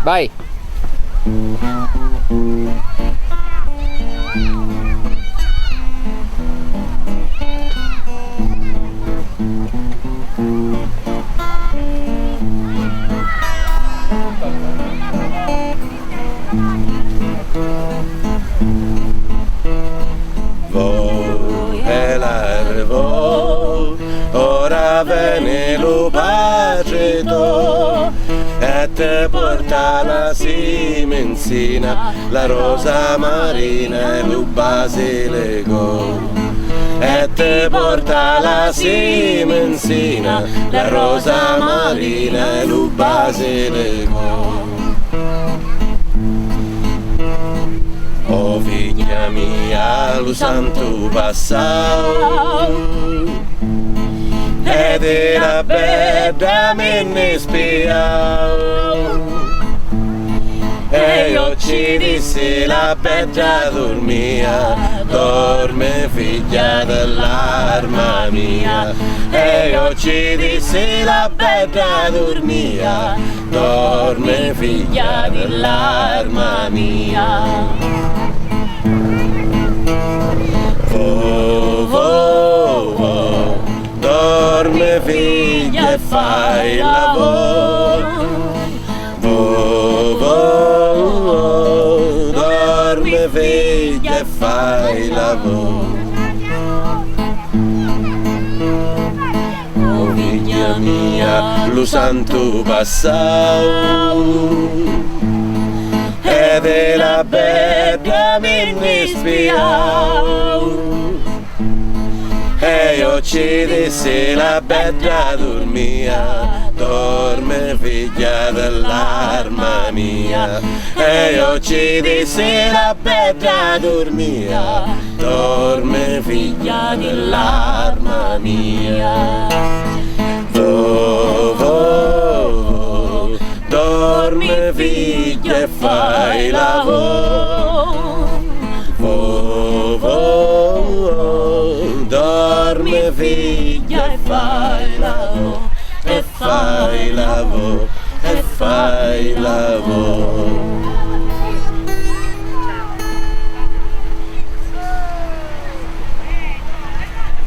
Vai! Ora viene lo pacito e te porta la simenzina, la rosa marina e lo basilico. E te porta la simenzina, la rosa marina e lo basilico. Oh figlia mia, lo santo passau ed era bella me ne spiau e io ci dissi la bella dormia, dorme figlia dell'arma mia, e io ci dissi la bella dormia, dorme figlia dell'arma mia. Dorme figlia e fai lavoro, dorme figlia e fai lavoro. Oh figlia mia, lo santo passau ed è la bella mi spiau e io ci dissi la bella dormia, dorme figlia dell'arma mia, e io ci dissi la bella dormia, dorme figlia dell'arma mia. Dorme figlia e fai lavoro, dorme figlia e fai lavoro, e fai lavoro, e fai lavoro.